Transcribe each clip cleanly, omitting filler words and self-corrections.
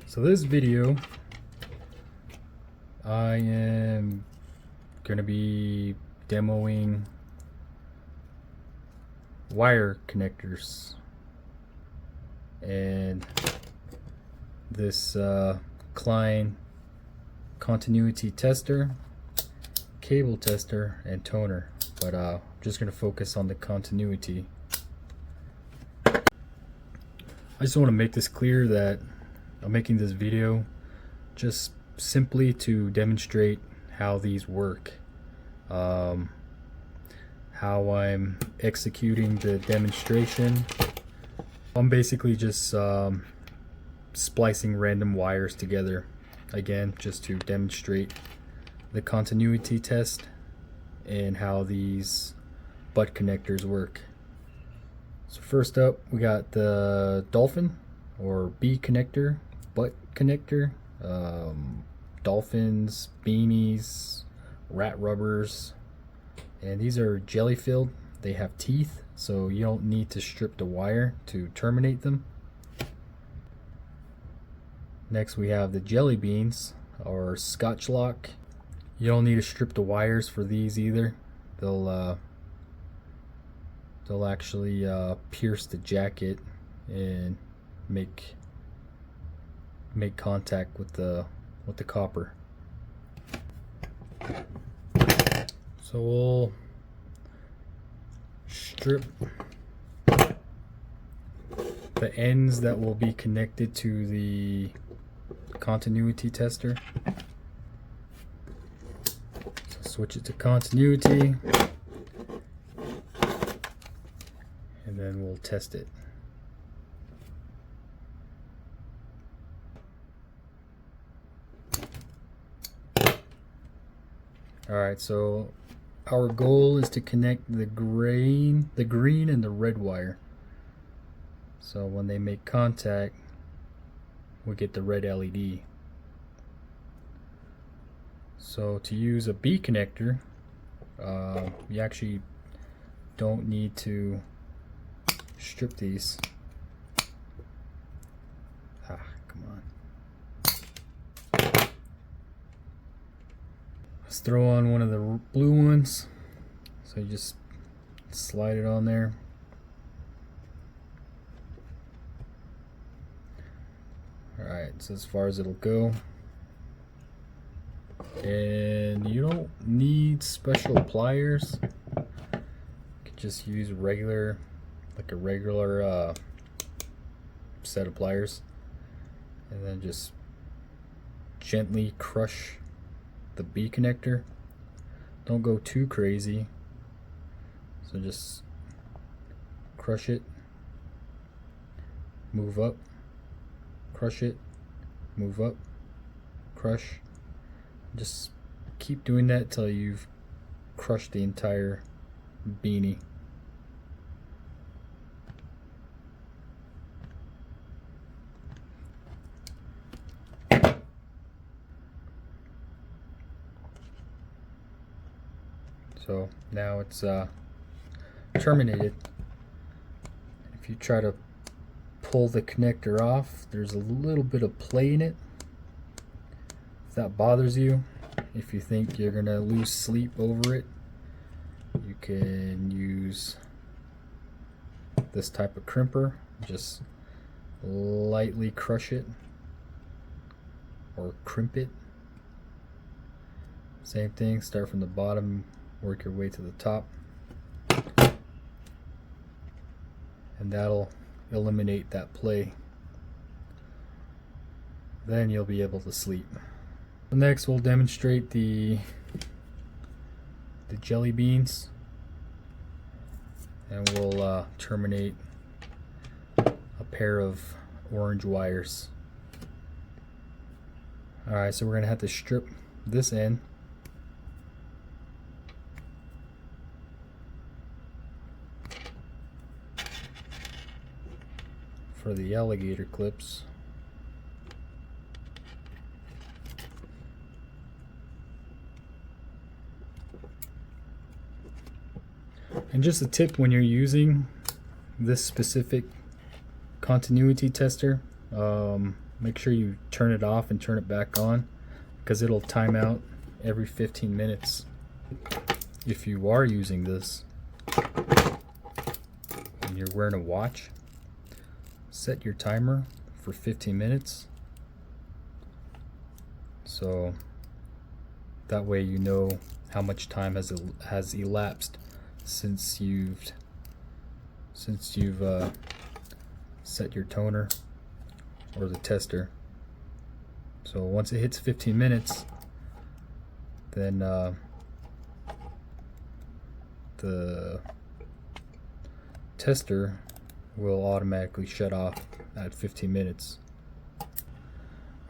So this video, I am going to be demoing wire connectors and this Klein continuity tester, cable tester, and toner, but I'm just going to focus on the continuity. I just want to make this clear that I'm making this video just simply to demonstrate how these work, how I'm executing the demonstration. I'm basically just splicing random wires together, again just to demonstrate the continuity test and how these butt connectors work. So first up, we got the Dolphin or B-Connector butt connector, Dolphins, Beanies, rat rubbers, and these are jelly filled. They have teeth, so you don't need to strip the wire to terminate them. Next we have the Jellybeans or Scotchlok. You don't need to strip the wires for these either. They'll actually pierce the jacket and make contact with the copper. So we'll strip the ends that will be connected to the continuity tester. So switch it to continuity, and then we'll test it. Alright, so our goal is to connect the green and the red wire. So when they make contact, we get the red LED. So to use a B connector, you actually don't need to strip these. Come on. Let's throw on one of the blue ones. So you just slide it on there. Alright, so as far as it'll go. And you don't need special pliers. You can just use a regular set of pliers, and then just gently crush the B connector. Don't go too crazy, so just crush it, move up, crush it, move up, crush. Just keep doing that till you've crushed the entire beanie. So now it's terminated. If you try to pull the connector off, there's a little bit of play in it. If that bothers you, if you think you're gonna lose sleep over it, you can use this type of crimper. Just lightly crush it or crimp it. Same thing, start from the bottom, work your way to the top, and that'll eliminate that play. Then you'll be able to sleep. Next we'll demonstrate the Jellybeans, and we'll terminate a pair of orange wires. Alright, so we're gonna have to strip this end. For the alligator clips. And just a tip when you're using this specific continuity tester, make sure you turn it off and turn it back on, because it'll time out every 15 minutes. If you are using this and you're wearing a watch, set your timer for 15 minutes, so that way you know how much time has elapsed since you've set your toner or the tester. So once it hits 15 minutes, then the tester will automatically shut off at 15 minutes.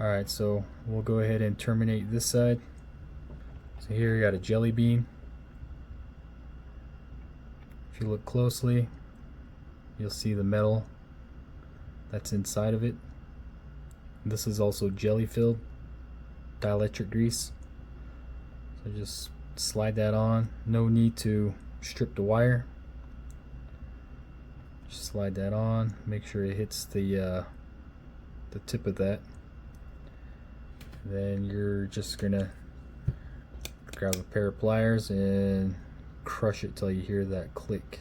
Alright, so we'll go ahead and terminate this side. So here you got a jelly bean. If you look closely, you'll see the metal that's inside of it. This is also jelly filled dielectric grease. So just slide that on. No need to strip the wire. Just slide that on. Make sure it hits the tip of that. Then you're just gonna grab a pair of pliers and crush it till you hear that click.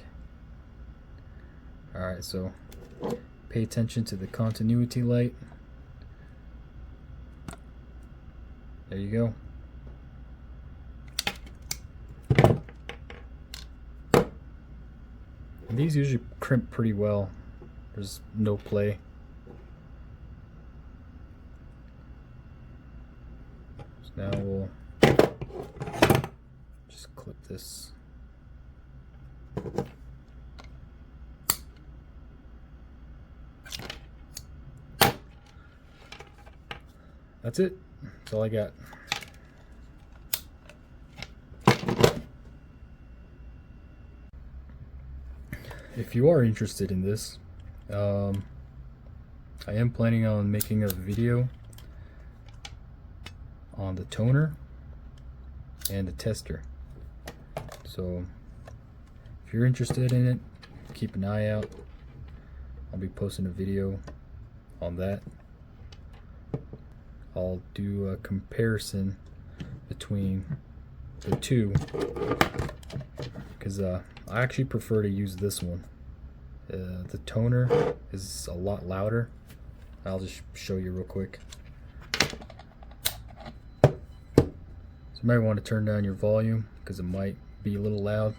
Alright, so pay attention to the continuity light. There you go. And these usually crimp pretty well. There's no play. So now we'll just clip this. That's it. That's all I got. If you are interested in this, I am planning on making a video on the toner and the tester. So if you're interested in it, keep an eye out. I'll be posting a video on that. I'll do a comparison between the two, because I actually prefer to use this one. The toner is a lot louder. I'll just show you real quick. So you might want to turn down your volume because it might be a little loud.